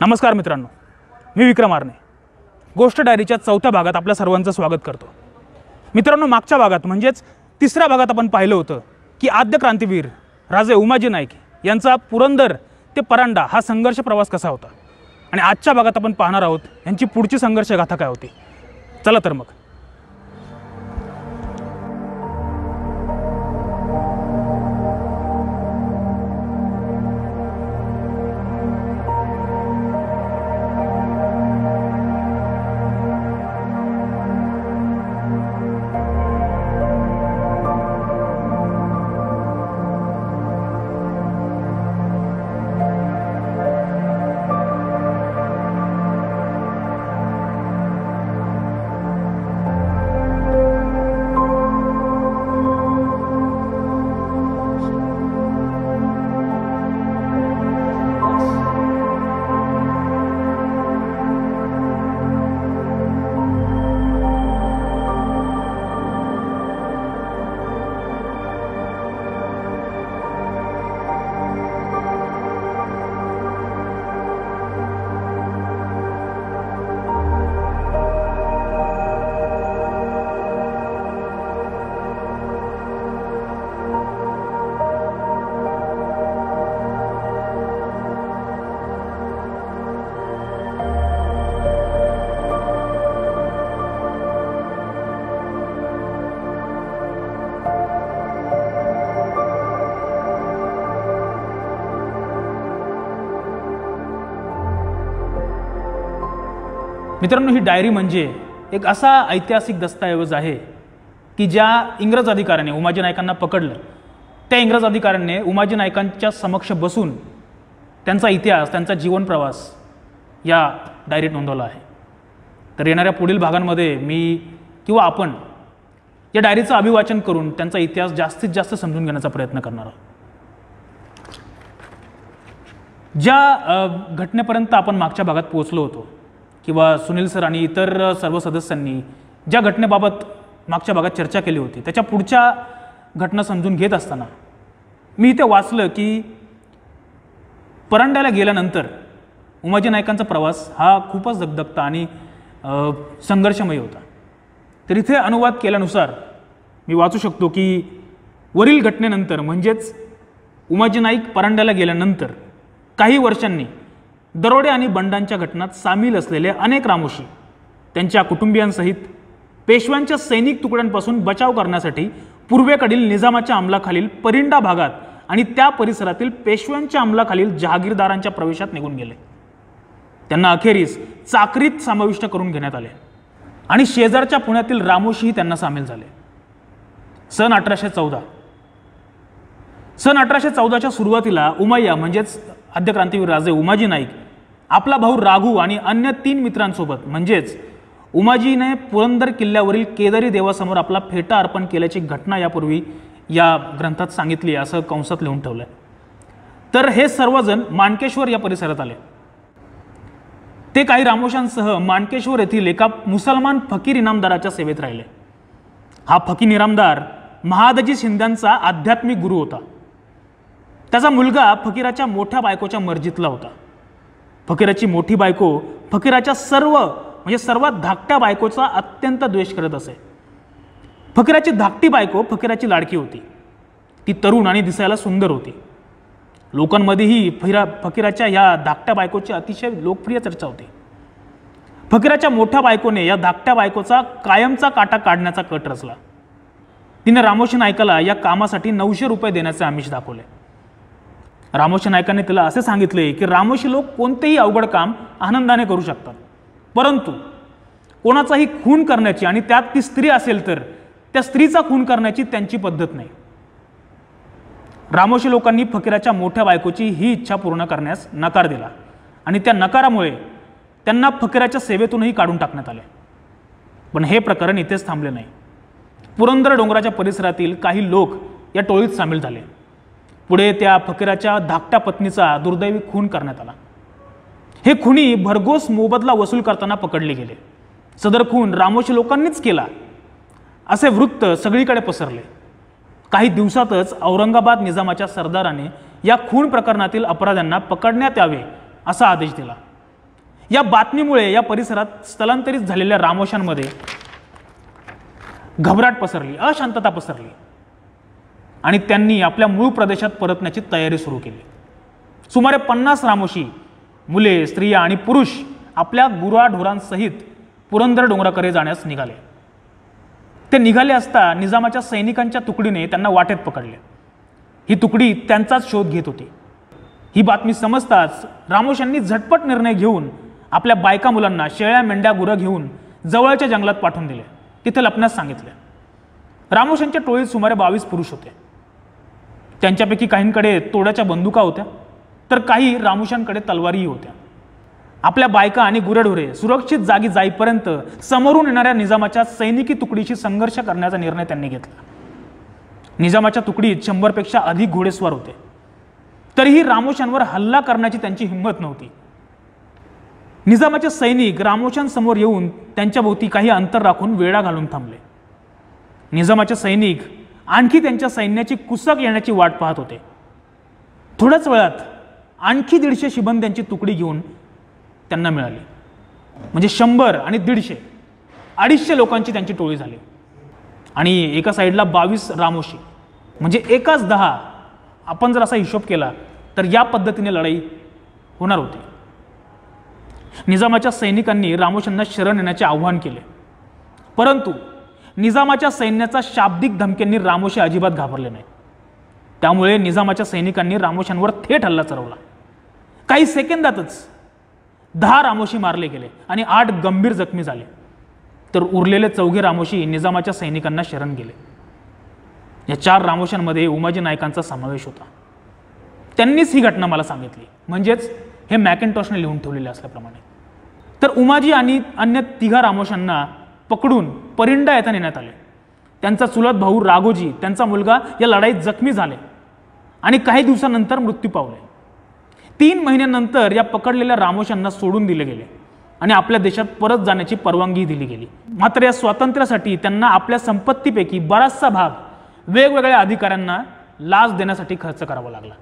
नमस्कार मित्रांनो, मी विक्रम आरणे गोष्ट डायरीच्या चौथ्या भागात आपल्या सर्वांचं स्वागत करतो। मित्रांनो, मागच्या भागात म्हणजेच तिसऱ्या भागात आपण पाहिलं होतं की आद्य क्रांतीवीर राजे उमाजी नाईक यांचा पुरंदर ते परांडा हा संघर्ष प्रवास कसा होता आणि आजच्या भागात आपण पाहणार आहोत यांची पुढची संघर्ष गाथा काय होती। चला तर मग मित्रांनो, ही डायरी म्हणजे एक असा ऐतिहासिक दस्तऐवज आहे की ज्या इंग्रज अधिकाऱ्याने उमाजी नाईकांना पकडलं त्या इंग्रज अधिकाऱ्याने उमाजी नाईकांच्या समक्ष बसून त्यांचा इतिहास, त्यांचा जीवन प्रवास या डायरीत नोंदवला आहे। तर येणाऱ्या पुढील भागांमध्ये मी किंवा आपण या डायरीचं अभिवाचन करून त्यांचा इतिहास जास्तीत जास्त समजून घेण्याचा प्रयत्न करणार आहोत। ज्या घटनेपर्यंत आपण मागच्या भागात पोहोचलो होतो किंवा सुनील सर आणि इतर सर्व सदस्यांनी ज्या घटनेबाबत मागच्या भागात चर्चा केली होती त्याच्या पुढच्या घटना समजून घेत असताना मी इथे वाचलं की परांड्याला गेल्यानंतर उमाजी नाईकांचा प्रवास हा खूपच धगधगता आणि संघर्षमय होता। तर इथे अनुवाद केल्यानुसार मी वाचू शकतो की वरील घटनेनंतर म्हणजेच उमाजी नाईक परांड्याला गेल्यानंतर काही वर्षांनी दरोडे आणि बंडांच्या घटनात सामील असलेले अनेक रामोशी त्यांच्या कुटुंबियांसहित पेशव्यांच्या सैनिक तुकड्यांपासून बचाव करण्यासाठी पूर्वेकडील निजामाच्या अंमलाखालील परिंडा भागात आणि त्या परिसरातील पेशव्यांच्या अंमलाखालील जहागीरदारांच्या प्रवेशात निघून गेले। त्यांना अखेरीस चाकरीत समाविष्ट करून घेण्यात आले आणि शेजारच्या पुण्यातील रामोशीही त्यांना सामील झाले। सन 1814च्या सुरुवातीला उमय्या म्हणजेच आद्य क्रांतीवीर राजे उमाजी नाईक आपला भाऊ राघू आणि अन्य 3 मित्रांसोबत म्हणजेच उमाजीने पुरंदर किल्ल्यावरील केदारी देवासमोर आपला फेटा अर्पण केल्याची घटना यापूर्वी या ग्रंथात सांगितली असं कंसात लिहून ठेवलंय। तर हे सर्वजण माणकेश्वर या परिसरात आले। ते काही रामोशांसह माणकेश्वर येथील एका मुसलमान फकीर इनामदाराच्या सेवेत राहिले। हा फकीर इनामदार महादजी शिंद्यांचा आध्यात्मिक गुरु होता। त्याचा मुलगा फकीराच्या मोठ्या बायकोच्या मर्जीतला होता। फकीराची मोठी बायको फकीराच्या सर्वात धाकट्या बायकोचा अत्यंत द्वेष करत असे। फकीराची धाकटी बायको फकीराची लाडकी होती। ती तरुण आणि दिसायला सुंदर होती। लोकांमध्येही फकीराच्या या धाकट्या बायकोची अतिशय लोकप्रिय चर्चा होती। फकीराच्या मोठ्या बायकोने या धाकट्या बायकोचा कायमचा काटा काढण्याचा कट रचला। तिने रामोशी नाईकाला या कामासाठी 900 रुपये देण्याचे आमिष दाखवले। रामोशी नाईकाने तिला असे सांगितले की रामोशी लोक कोणतेही अवघड काम आनंदाने करू शकतात, परंतु कोणाचाही खून करण्याची आणि त्यात ती स्त्री असेल तर त्या स्त्रीचा खून करण्याची त्यांची पद्धत नाही। रामोशी लोकांनी फकीराच्या मोठ्या बायकोची ही इच्छा पूर्ण करण्यास नकार दिला आणि त्या नकारामुळे त्यांना फकीराच्या सेवेतूनही काढून टाकण्यात आले। पण हे प्रकरण इथेच थांबले नाही। पुरंदर डोंगराच्या परिसरातील काही लोक या टोळीत सामील झाले। पुढे त्या फकीराच्या धाकट्या पत्नीचा दुर्दैवी खून करण्यात आला। हे खुनी भरघोस मोबदला वसूल करताना पकडले गेले। सदर खून रामोशी लोकांनीच केला असे वृत्त सगळीकडे पसरले। काही दिवसातच औरंगाबाद निजामाच्या सरदाराने या खून प्रकरणातील अपराध्यांना पकडण्यात यावे असा आदेश दिला या बातमीमुळे या परिसरात स्थलांतरित झालेल्या रामोशांमध्ये घबराट पसरली, अशांतता पसरली आणि त्यांनी आपल्या मूळ प्रदेशात परतण्याची तयारी सुरू केली. सुमारे 50 रामोशी, मुले, स्त्रिया आणि पुरुष आपल्या गुराढोरांसहित पुरंदर डोंगराकडे जाण्यास निघाले. ते निघाले असता निजामाच्या सैनिकांच्या तुकडीने त्यांना वाटेत पकडले. ही तुकडी त्यांचाच शोध घेत होती. ही बातमी समजताच रामोशांनी झटपट निर्णय घेऊन आपल्या बायका मुलांना शेळ्या, मेंढ्या, गुरं घेऊन जवळच्या जंगलात पाठवून दिले. तिथे लपण्यास सांगितले. रामोशांच्या टोळीत सुमारे 22 पुरुष होते. त्यांच्यापैकी काहींकडे तोड्याच्या बंदुका होत्या, तर काही रामोशांकडे तलवारीही होत्या. आपल्या बायका आणि गुरेढोरे सुरक्षित जागी जाईपर्यंत समोरून येणाऱ्या निजामाच्या सैनिकी तुकडीशी संघर्ष करण्याचा निर्णय त्यांनी घेतला. निजामाच्या तुकडीत 100 पेक्षा अधिक घोडेस्वार होते. तरीही रामोशांवर हल्ला करण्याची त्यांची हिंमत नव्हती. निजामाचे सैनिक रामोशांसमोर येऊन त्यांच्या भोवती काही अंतर राखून वेढा घालून थांबले. निजामाचे सैनिक आणखी त्यांच्या सैन्याची कुसक येण्याची वाट पाहत होते. थोड्याच वेळात आणखी 150 शिबंद्यांची तुकडी घेऊन त्यांना मिळाली. म्हणजे 100 आणि 150, 250 लोकांची त्यांची टोळी झाली. आणि एका साईडला 22 रामोशी, म्हणजे एकाच 10. आपण जर असा हिशोब केला तर या पद्धतीने लढाई होणार होती. निजामाच्या सैनिकांनी रामोशांना शरण येण्याचे आव्हान केले, परंतु निजामाच्या सैन्याचा शाब्दिक धमक्यांनी रामोशी अजिबात घाबरले नाही. त्यामुळे निजामाच्या सैनिकांनी रामोशांवर थेट हल्ला चढवला. काही सेकंदातच 10 रामोशी मारले गेले आणि 8 गंभीर जखमी झाले. तर उरलेले 4 रामोशी निजामाच्या सैनिकांना शरण गेले. या 4 रामोशांमध्ये उमाजी नायकांचा समावेश होता. त्यांनीच ही घटना मला सांगितली, म्हणजेच हे मॅकिंटॉशने लिहून ठेवलेले असल्याप्रमाणे. तर उमाजी आणि अन्य 3 रामोशांना पकडून परिंडा येथे नेण्यात आले. त्यांचा चुलत भाऊ राघोजी, त्यांचा मुलगा या लढाईत जखमी झाले आणि काही दिवसांनंतर मृत्यू पावले. 3 महिन्यानंतर या पकडलेल्या रामोशांना सोडून दिले गेले आणि आपल्या देशात परत जाण्याची परवानगी दिली गेली. मात्र या स्वातंत्र्यासाठी त्यांना आपल्या संपत्तीपैकी बराचसा भाग वेगवेगळ्या अधिकाऱ्यांना लाच देण्यासाठी खर्च करावा लागला.